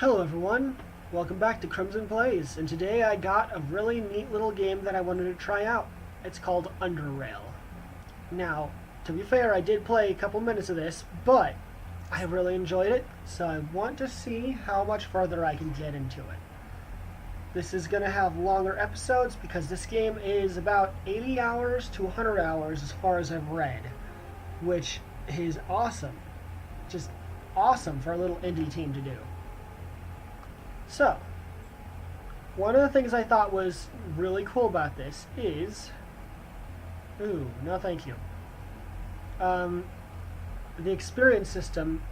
Hello everyone, welcome back to Crimson Plays, and today I got a really neat little game that I wanted to try out. It's called Underrail. Now, to be fair, I did play a couple minutes of this, but I really enjoyed it, so I want to see how much further I can get into it. This is going to have longer episodes because this game is about 80 hours to 100 hours as far as I've read, which is awesome. Just awesome for a little indie team to do. So, one of the things I thought was really cool about this is... Ooh, no thank you. The experience system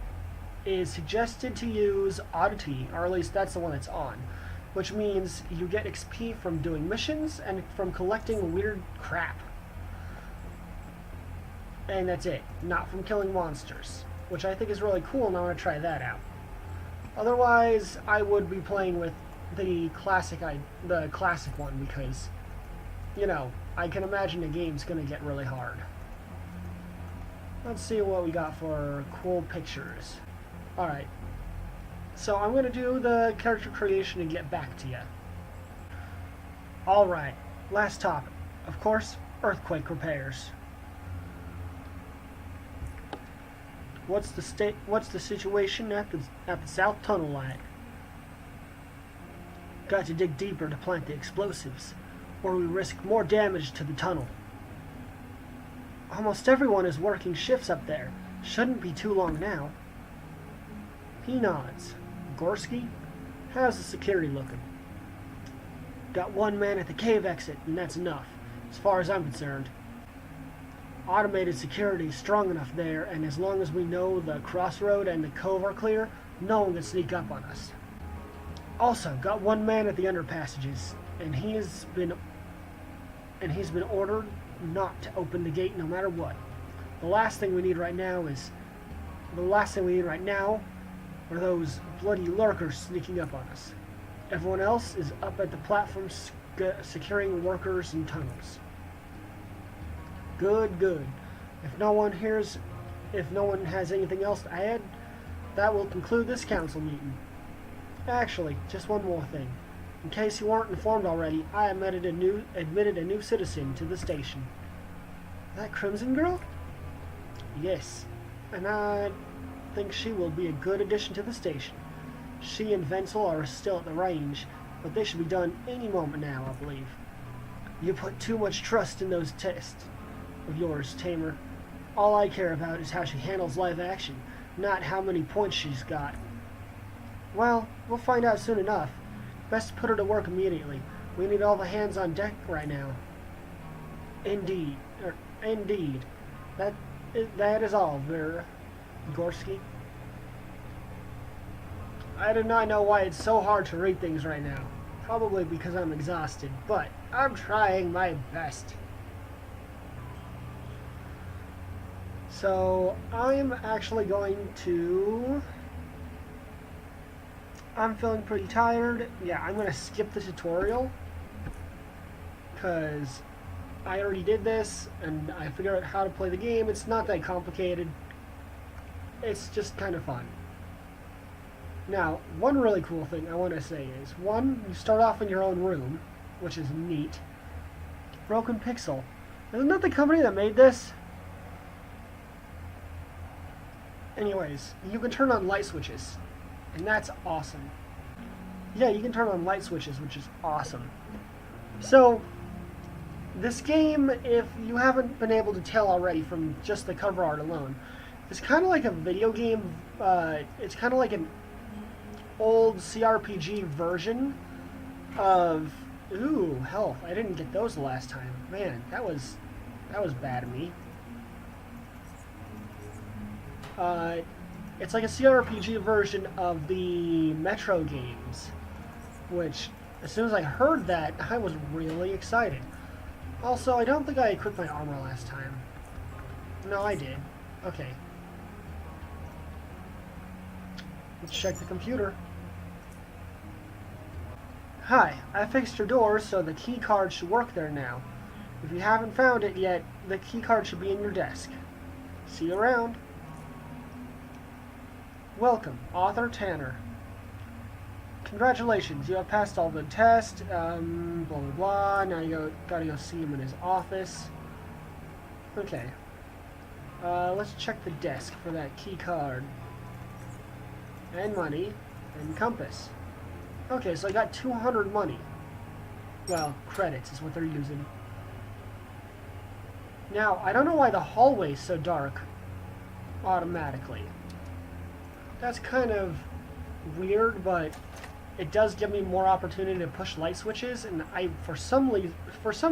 is suggested to use Oddity, or at least that's the one that's on, which means you get XP from doing missions and from collecting weird crap. And that's it, not from killing monsters, which I think is really cool and I want to try that out. Otherwise, I would be playing with the classic one because, you know, I can imagine the game's going to get really hard. Let's see what we got for cool pictures. Alright, so I'm going to do the character creation and get back to you. Alright, last topic. Of course, earthquake repairs. What's the situation at the south tunnel like? Got to dig deeper to plant the explosives, or we risk more damage to the tunnel. Almost everyone is working shifts up there. Shouldn't be too long now. He nods. Gorski? How's the security looking? Got one man at the cave exit, and that's enough, as far as I'm concerned. Automated security is strong enough there, and as long as we know the crossroad and the cove are clear, no one can sneak up on us. Also, got one man at the underpassages, and he's been ordered not to open the gate no matter what. The last thing we need right now are those bloody lurkers sneaking up on us. Everyone else is up at the platforms securing workers and tunnels. Good. If no one has anything else to add, that will conclude this council meeting. Actually, just one more thing. In case you weren't informed already, I admitted a new citizen to the station. That Crimson girl? Yes, and I think she will be a good addition to the station. She and Venzel are still at the range, but they should be done any moment now, I believe. You put too much trust in those tests of yours, Tamer. All I care about is how she handles live action, not how many points she's got. Well, we'll find out soon enough. Best put her to work immediately. We need all the hands on deck right now. Indeed. That is all, Vera. Gorski. I do not know why it's so hard to read things right now. Probably because I'm exhausted, but I'm trying my best. So, I'm actually going to... I'm feeling pretty tired. Yeah, I'm going to skip the tutorial because I already did this and I figured out how to play the game. It's not that complicated. It's just kind of fun. Now, one really cool thing I want to say is, one, you start off in your own room, which is neat. Broken Pixel. Isn't that the company that made this? Anyways, you can turn on light switches, and that's awesome. Yeah, you can turn on light switches, which is awesome. So, this game, if you haven't been able to tell already from just the cover art alone, it's kind of like a video game. It's kind of like an old CRPG version of... Ooh, health. I didn't get those the last time. Man, that was bad of me. It's like a CRPG version of the Metro games, which, as soon as I heard that, I was really excited. Also, I don't think I equipped my armor last time. No, I did. Okay. Let's check the computer. Hi, I fixed your doors so the key card should work there now. If you haven't found it yet, the key card should be in your desk. See you around. Welcome, Author Tanner. Congratulations, you have passed all the tests, blah blah blah. Now you gotta go see him in his office. Okay. Let's check the desk for that key card. And money. And compass. Okay, so I got 200 money. Well, credits is what they're using. Now, I don't know why the hallway is so dark automatically. That's kind of weird, but it does give me more opportunity to push light switches, and for some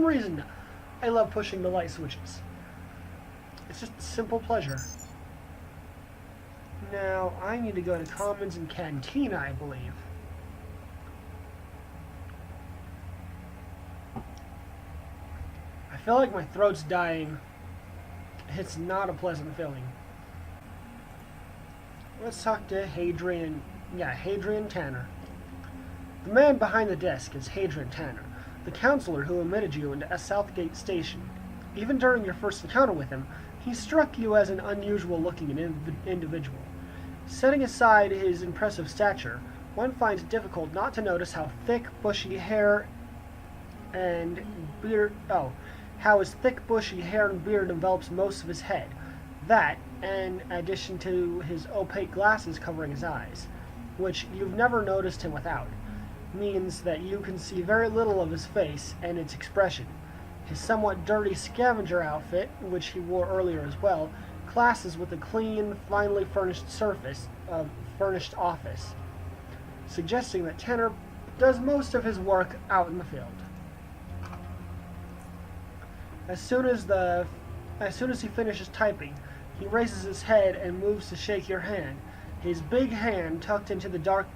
reason, I love pushing the light switches. It's just a simple pleasure. Now, I need to go to Commons and Cantina, I believe. I feel like my throat's dying. It's not a pleasant feeling. Let's talk to Hadrian Tanner. The man behind the desk is Hadrian Tanner, the counselor who admitted you into Southgate Station. Even during your first encounter with him, he struck you as an unusual-looking individual. Setting aside his impressive stature, one finds it difficult not to notice how thick, bushy hair and beard... how his thick, bushy hair and beard envelops most of his head. That, in addition to his opaque glasses covering his eyes, which you've never noticed him without, means that you can see very little of his face and its expression. His somewhat dirty scavenger outfit, which he wore earlier as well, classes with a clean, finely furnished office, suggesting that Tanner does most of his work out in the field. As soon as he finishes typing, he raises his head and moves to shake your hand. His big hand, tucked into the dark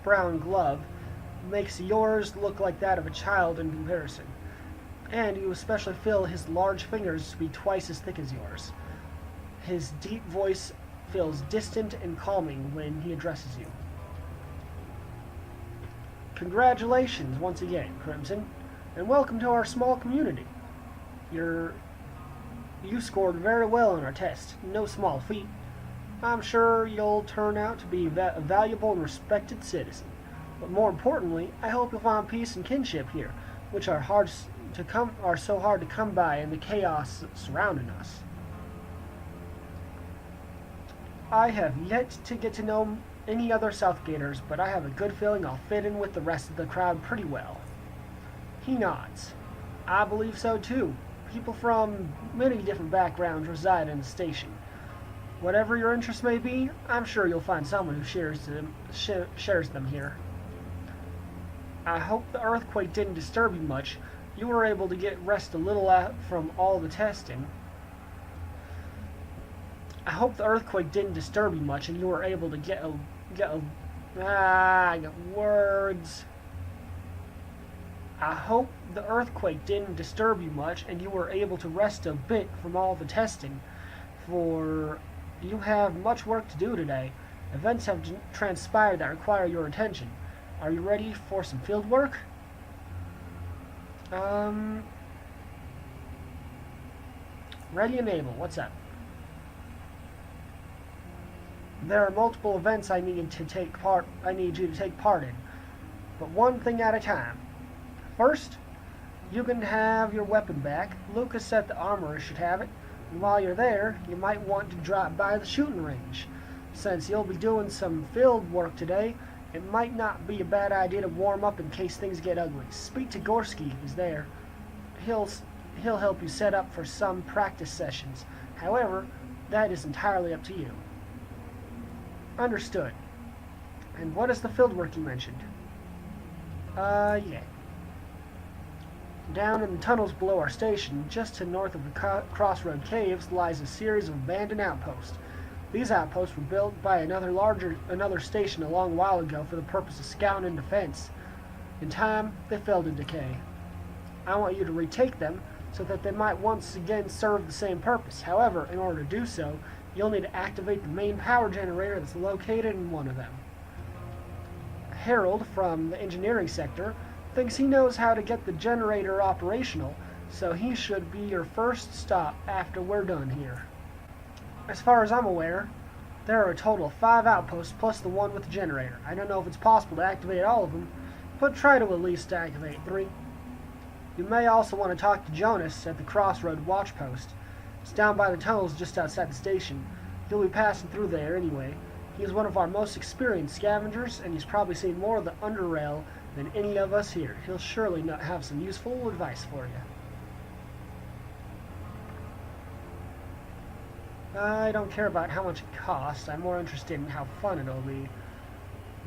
brown glove, makes yours look like that of a child in comparison. And you especially feel his large fingers to be twice as thick as yours. His deep voice feels distant and calming when he addresses you. Congratulations once again, Crimson, and welcome to our small community. You scored very well on our test. No small feat. I'm sure you'll turn out to be a valuable and respected citizen. But more importantly, I hope you'll find peace and kinship here, which are so hard to come by in the chaos surrounding us. I have yet to get to know any other Southgaters, but I have a good feeling I'll fit in with the rest of the crowd pretty well. He nods. I believe so too. People from many different backgrounds reside in the station. Whatever your interests may be, I'm sure you'll find someone who shares them here. I hope the earthquake didn't disturb you much. You were able to get rest a little from all the testing. I hope the earthquake didn't disturb you much and you were able to I got words. I hope the earthquake didn't disturb you much and you were able to rest a bit from all the testing, for you have much work to do today. Events have transpired that require your attention. Are you ready for some field work? Ready and able. What's up? There are multiple events I need you to take part in, but one thing at a time. First, you can have your weapon back. Lucas said the armorer should have it. And while you're there, you might want to drop by the shooting range. Since you'll be doing some field work today, it might not be a bad idea to warm up in case things get ugly. Speak to Gorski, who's there. He'll help you set up for some practice sessions. However, that is entirely up to you. Understood. And what is the field work you mentioned? Yeah. Down in the tunnels below our station, just to north of the Crossroad Caves, lies a series of abandoned outposts. These outposts were built by another station a long while ago for the purpose of scouting and defense. In time, they fell to decay. I want you to retake them so that they might once again serve the same purpose. However, in order to do so, you'll need to activate the main power generator that's located in one of them. Harold, from the engineering sector, thinks he knows how to get the generator operational, so he should be your first stop after we're done here. As far as I'm aware, There are a total of 5 outposts plus the one with the generator. I don't know if it's possible to activate all of them, but try to at least activate 3. You may also want to talk to Jonas at the Crossroads Watch post. It's down by the tunnels just outside the station. He'll be passing through there anyway. He's one of our most experienced scavengers, and he's probably seen more of the Underrail than any of us here. He'll surely not have some useful advice for you. I don't care about how much it costs. I'm more interested in how fun it'll be.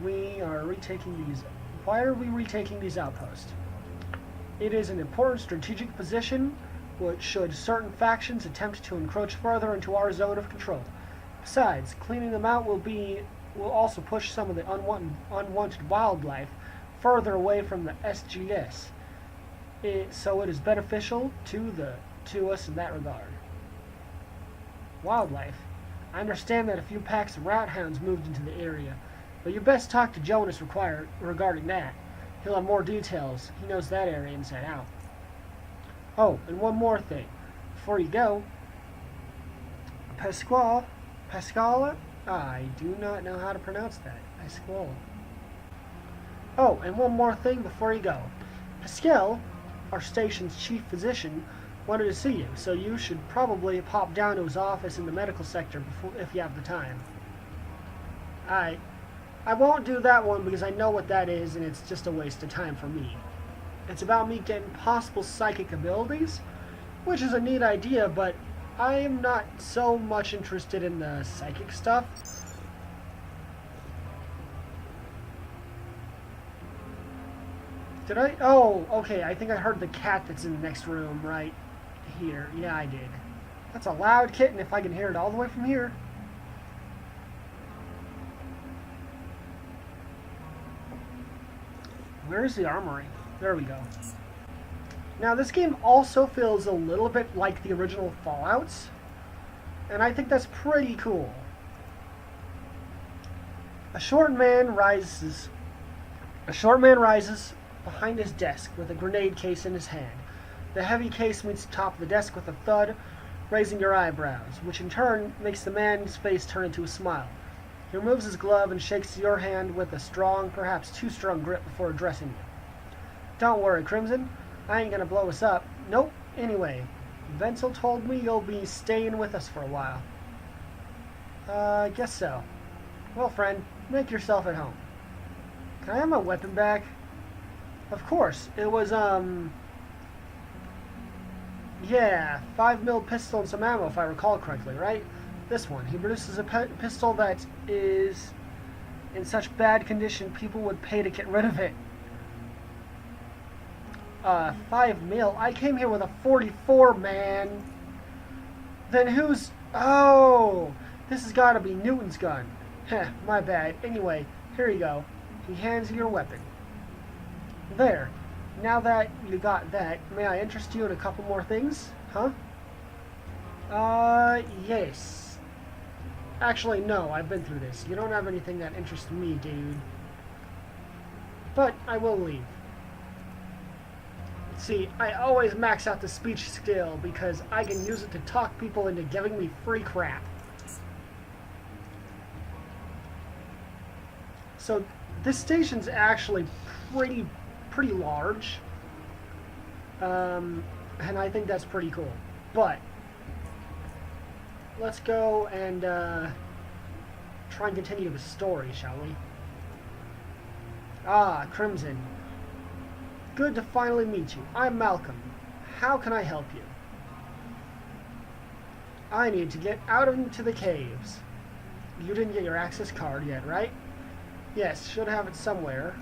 We are retaking these... Why are we retaking these outposts? It is an important strategic position, which should certain factions attempt to encroach further into our zone of control. Besides, cleaning them out will also push some of the unwanted wildlife further away from the SGS. So it is beneficial to us in that regard. Wildlife. I understand that a few packs of rat hounds moved into the area, but you best talk to Jonas regarding that. He'll have more details. He knows that area inside out. Oh, and one more thing. Before you go, Pascala? I do not know how to pronounce that. Pasquale. Oh, and one more thing before you go. Pascal, our station's chief physician, wanted to see you, so you should probably pop down to his office in the medical sector if you have the time. I won't do that one because I know what that is and it's just a waste of time for me. It's about me getting possible psychic abilities, which is a neat idea, but I am not so much interested in the psychic stuff. Did I? Oh, okay, I think I heard the cat that's in the next room right here. Yeah, I did. That's a loud kitten if I can hear it all the way from here. Where is the armory? There we go. Now, this game also feels a little bit like the original Fallouts, and I think that's pretty cool. A short man rises behind his desk with a grenade case in his hand. The heavy case meets the top of the desk with a thud, raising your eyebrows, which in turn makes the man's face turn into a smile. He removes his glove and shakes your hand with a strong, perhaps too strong grip before addressing you. Don't worry, Crimson. I ain't gonna blow us up. Nope. Anyway, Wenzel told me you'll be staying with us for a while. I guess so. Well, friend, make yourself at home. Can I have my weapon back? Of course. It was, yeah, 5mm pistol and some ammo, if I recall correctly, right? This one. He produces a pistol that is in such bad condition people would pay to get rid of it. 5mm? I came here with a 44, man. Then who's... Oh! This has got to be Newton's gun. Heh, my bad. Anyway, here you go. He hands you your weapon. There. Now that you got that, may I interest you in a couple more things? Huh? Yes. Actually, no, I've been through this. You don't have anything that interests me, dude. But I will leave. See, I always max out the speech skill because I can use it to talk people into giving me free crap. So, this station's actually pretty large. And I think that's pretty cool. But let's go and try and continue the story, shall we? Ah, Crimson. Good to finally meet you. I'm Malcolm. How can I help you? I need to get out into the caves. You didn't get your access card yet, right? Yes, should have it somewhere.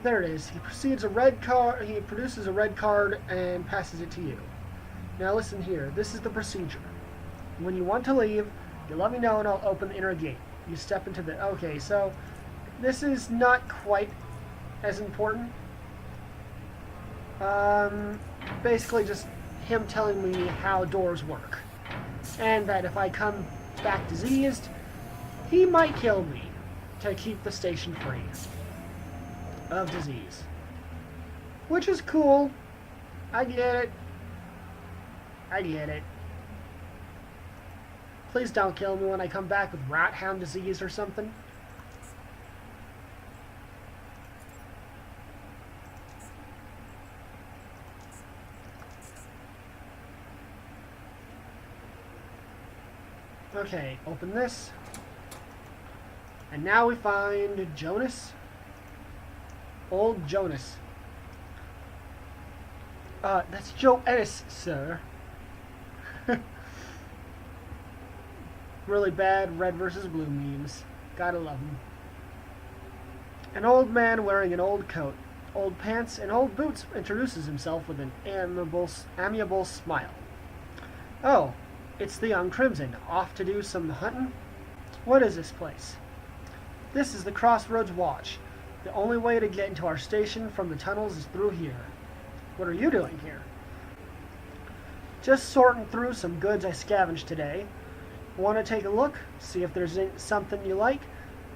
There it is. He produces a red card and passes it to you. Now listen here. This is the procedure. When you want to leave, you let me know and I'll open the inner gate. You step into the... Okay, so this is not quite as important. Basically just him telling me how doors work. And that if I come back diseased, he might kill me to keep the station free of disease. Which is cool. I get it. I get it. Please don't kill me when I come back with rat hound disease or something. Okay, open this. And now we find Jonas. Old Jonas. That's Joe Ennis, sir. Really bad red versus blue memes. Gotta love them. An old man wearing an old coat, old pants, and old boots introduces himself with an amiable smile. Oh, it's the young Crimson. Off to do some hunting? What is this place? This is the Crossroads Watch. The only way to get into our station from the tunnels is through here. What are you doing here? Just sorting through some goods I scavenged today. Want to take a look? See if there's something you like?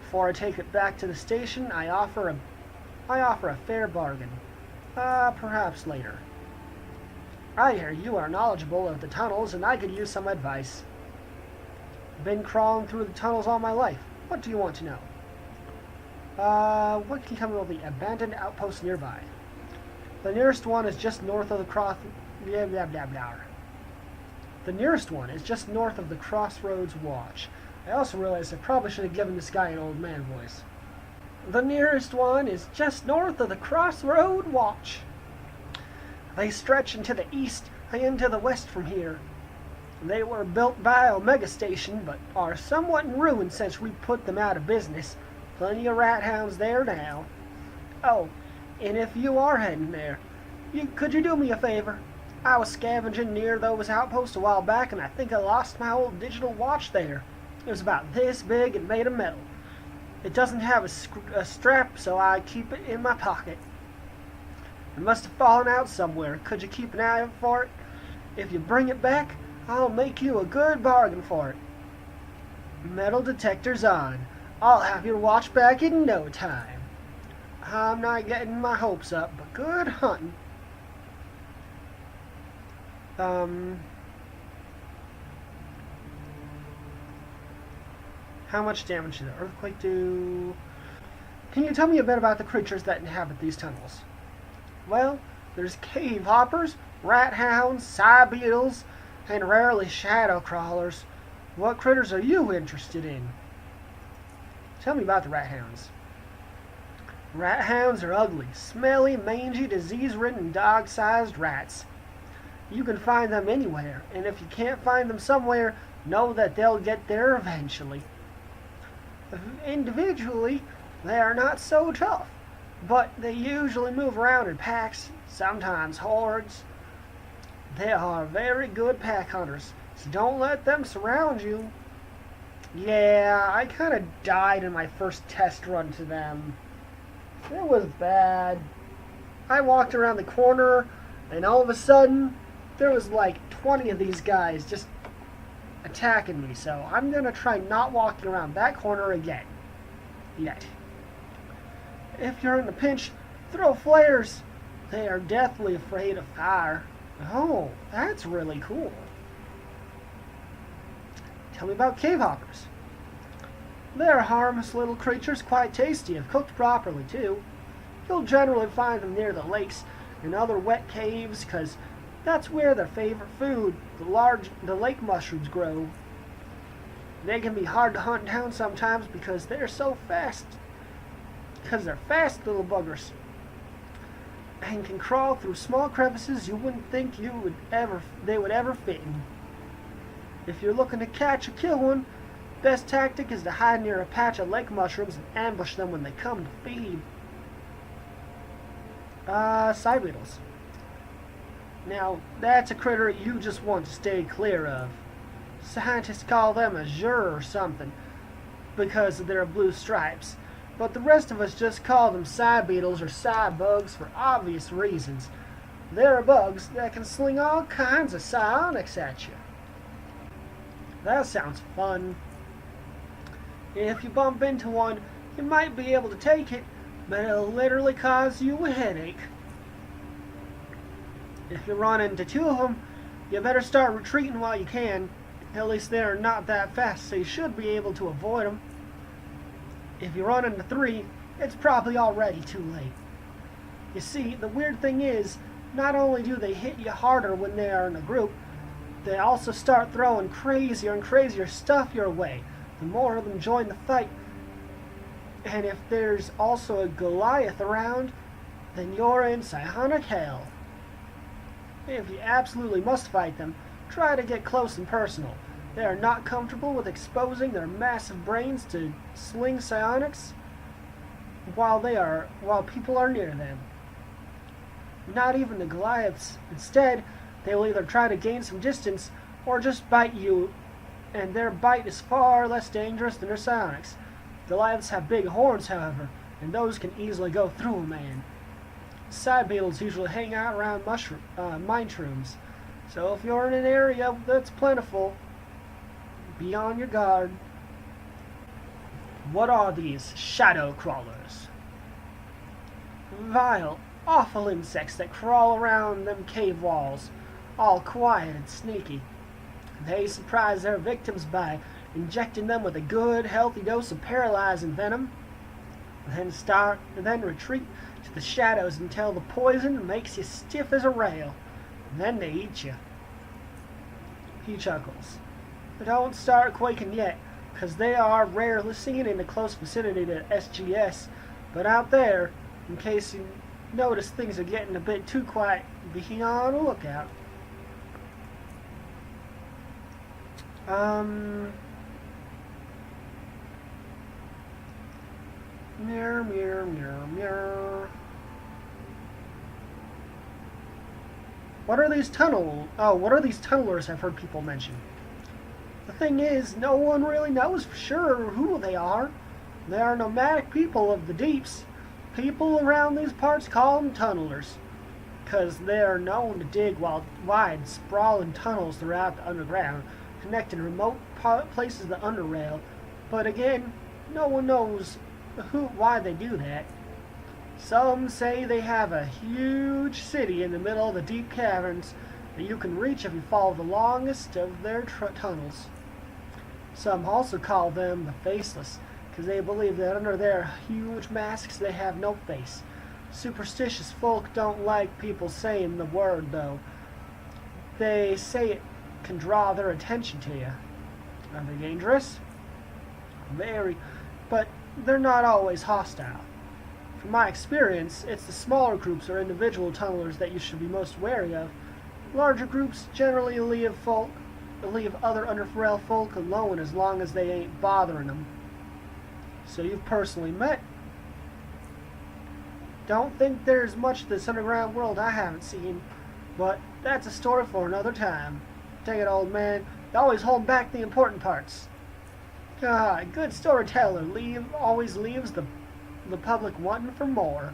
Before I take it back to the station, I offer a fair bargain. Perhaps later. I hear you are knowledgeable of the tunnels, and I could use some advice. Been crawling through the tunnels all my life. What do you want to know? What can you tell me about the abandoned outposts nearby? The nearest one is just north of the The nearest one is just north of the Crossroads Watch. I also realized I probably should have given this guy an old man voice. The nearest one is just north of the Crossroad Watch. They stretch into the east and into the west from here. They were built by Omega Station, but are somewhat in ruin since we put them out of business. Plenty of rat hounds there now. Oh, and if you are heading there, could you do me a favor? I was scavenging near those outposts a while back, and I think I lost my old digital watch there. It was about this big and made of metal. It doesn't have a strap, so I keep it in my pocket. It must have fallen out somewhere. Could you keep an eye out for it? If you bring it back, I'll make you a good bargain for it. Metal detector's on. I'll have your watch back in no time. I'm not getting my hopes up, but good hunting. How much damage did the earthquake do? Can you tell me a bit about the creatures that inhabit these tunnels? Well, there's cave hoppers, rat hounds, side beetles, and rarely shadow crawlers. What critters are you interested in? Tell me about the rat hounds. Rat hounds are ugly, smelly, mangy, disease-ridden, dog-sized rats. You can find them anywhere, and if you can't find them somewhere, know that they'll get there eventually. Individually, they are not so tough, but they usually move around in packs, sometimes hordes. They are very good pack hunters, so don't let them surround you. Yeah, I kind of died in my first test run to them. It was bad. I walked around the corner, and all of a sudden, there was like 20 of these guys just attacking me, so I'm going to try not walking around that corner again. Yet. If you're in a pinch, throw flares. They are deathly afraid of fire. Oh, that's really cool. Tell me about cave hoppers. They're harmless little creatures, quite tasty if cooked properly too. You'll generally find them near the lakes and other wet caves, because that's where their favorite food, the lake mushrooms, grow. They can be hard to hunt down sometimes because they're so fast. Because they're fast little buggers. And can crawl through small crevices you wouldn't think they would ever fit in. If you're looking to catch or kill one, best tactic is to hide near a patch of lake mushrooms and ambush them when they come to feed. Side beetles. Now, that's a critter you just want to stay clear of. Scientists call them azure or something because of their blue stripes, but the rest of us just call them side beetles or side bugs for obvious reasons. They're bugs that can sling all kinds of psionics at you. That sounds fun. If you bump into one, you might be able to take it, but it'll literally cause you a headache. If you run into two of them, you better start retreating while you can. At least they're not that fast, so you should be able to avoid them. If you run into 3, it's probably already too late. You see, the weird thing is, not only do they hit you harder when they are in a group, they also start throwing crazier and crazier stuff your way. The more of them join the fight. And if there's also a Goliath around, then you're in psionic hell. If you absolutely must fight them, try to get close and personal. They are not comfortable with exposing their massive brains to sling psionics while people are near them. Not even the Goliaths. Instead, they will either try to gain some distance or just bite you, and their bite is far less dangerous than their psionics. Goliaths have big horns, however, and those can easily go through a man. Side beetles usually hang out around mine shrooms, so if you're in an area that's plentiful, be on your guard. What are these shadow crawlers? Vile, awful insects that crawl around them cave walls, all quiet and sneaky. They surprise their victims by injecting them with a good, healthy dose of paralyzing venom, then retreat to the shadows until the poison makes you stiff as a rail. Then they eat you. He chuckles. Don't start quaking yet, because they are rarely seen in the close vicinity to SGS, but out there, in case you notice things are getting a bit too quiet, be on the lookout. Meow, meow, meow, meow. What are these tunnelers I've heard people mention? The thing is, no one really knows for sure who they are. They are nomadic people of the deeps. People around these parts call them tunnelers, because they are known to dig wide, sprawling tunnels throughout the underground, connecting remote places to the Underrail. But again, no one knows why they do that. Some say they have a huge city in the middle of the deep caverns that you can reach if you follow the longest of their tunnels. Some also call them the Faceless, because they believe that under their huge masks they have no face. Superstitious folk don't like people saying the word, though. They say it can draw their attention to you. Are they dangerous? Very, but they're not always hostile. From my experience, it's the smaller groups or individual tunnelers that you should be most wary of. Larger groups generally leave other Underrail folk alone as long as they ain't bothering them. So you've personally met. Don't think there's much of this underground world I haven't seen, but that's a story for another time. Take it, old man. You always hold back the important parts. A good storyteller always leaves the public wanting for more.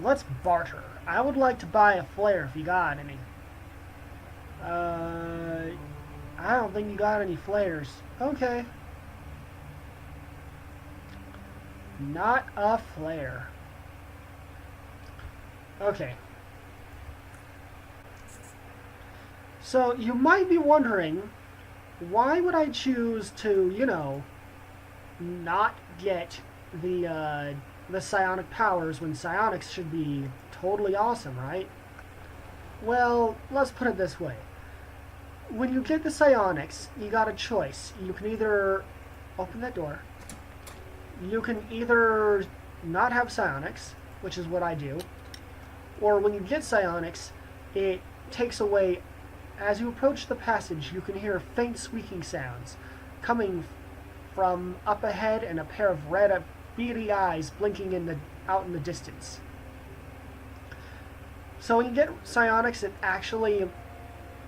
Let's barter. I would like to buy a flare if you got any. I don't think you got any flares. Okay. Not a flare. Okay. So you might be wondering, why would I choose to, not get the psionic powers when psionics should be totally awesome, right? Well, let's put it this way. When you get the psionics, you got a choice. You can either open that door. You can either not have psionics, which is what I do, or when you get psionics, it takes away. As you approach the passage, you can hear faint squeaking sounds coming from up ahead and a pair of red, beady eyes blinking out in the distance. So when you get psionics, it actually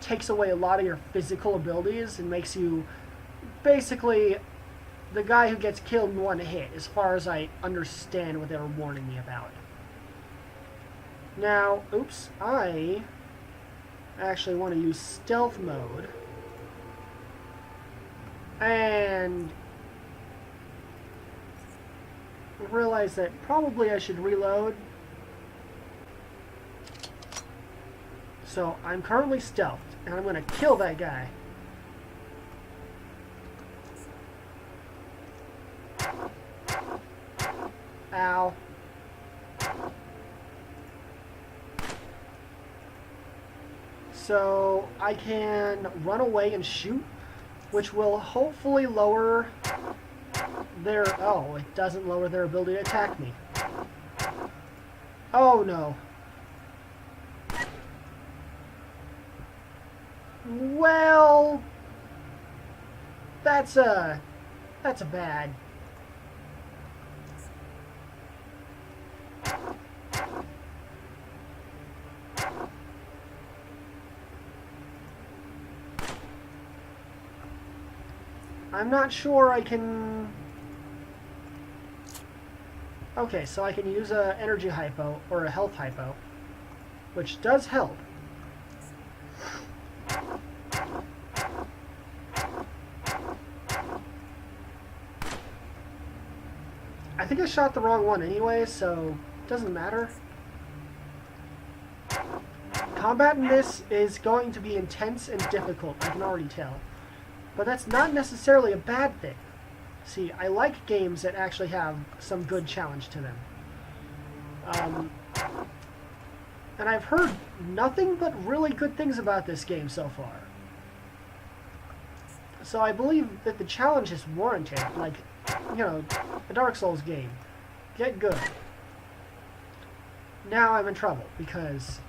takes away a lot of your physical abilities and makes you basically the guy who gets killed in one hit, as far as I understand what they were warning me about. Now, oops, I actually want to use stealth mode, and realize that probably I should reload, So I'm currently stealthed, and I'm going to kill that guy. Ow. So I can run away and shoot, which will hopefully lower their... Oh, it doesn't lower their ability to attack me. Oh no. Well, that's a bad. I'm not sure I can... Okay, so I can use a energy hypo, or a health hypo, which does help. I think I shot the wrong one anyway, so it doesn't matter. Combat in this is going to be intense and difficult, I can already tell. But that's not necessarily a bad thing. See, I like games that actually have some good challenge to them. And I've heard nothing but really good things about this game so far. So I believe that the challenge is warranted, like, you know, a Dark Souls game. Get good. Now I'm in trouble, because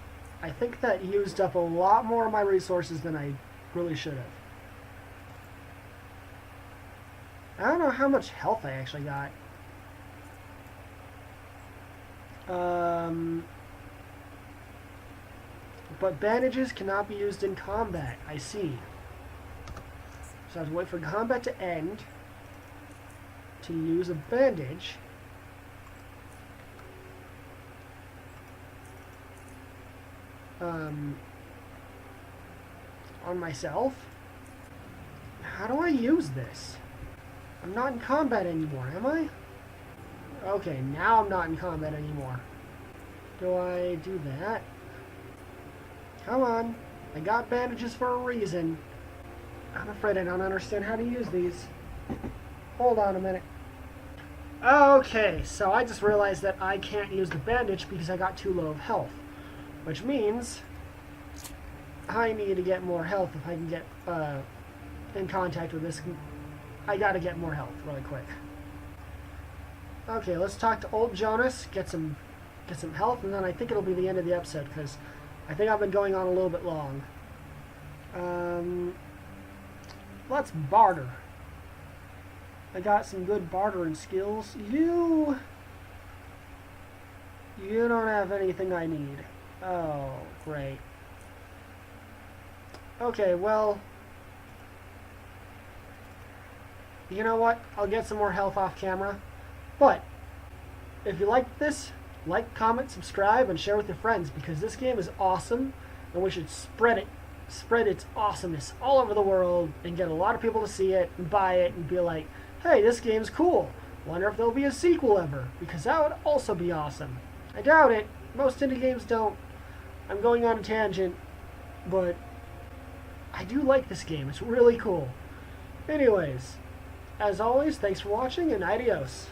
I think that used up a lot more of my resources than I really should have. I don't know how much health I actually got. But bandages cannot be used in combat. I see. So I have to wait for combat to end to use a bandage. On myself. How do I use this? I'm not in combat anymore, am I? Okay, now I'm not in combat anymore. Do I do that? Come on. I got bandages for a reason. I'm afraid I don't understand how to use these. Hold on a minute. Okay, so I just realized that I can't use the bandage because I got too low of health. Which means I need to get more health if I can get in contact with this. I gotta get more health really quick. Okay, let's talk to old Jonas, get some health, and then I think it'll be the end of the episode because I think I've been going on a little bit long. Let's barter. I got some good bartering skills. You don't have anything I need. Oh, great. Okay, well, you know what? I'll get some more health off camera. But if you liked this, like, comment, subscribe, and share with your friends because this game is awesome and we should spread its awesomeness all over the world and get a lot of people to see it and buy it and be like, hey, this game's cool. Wonder if there'll be a sequel ever, because that would also be awesome. I doubt it. Most indie games don't. I'm going on a tangent, but I do like this game. It's really cool. Anyways, as always, thanks for watching and adios.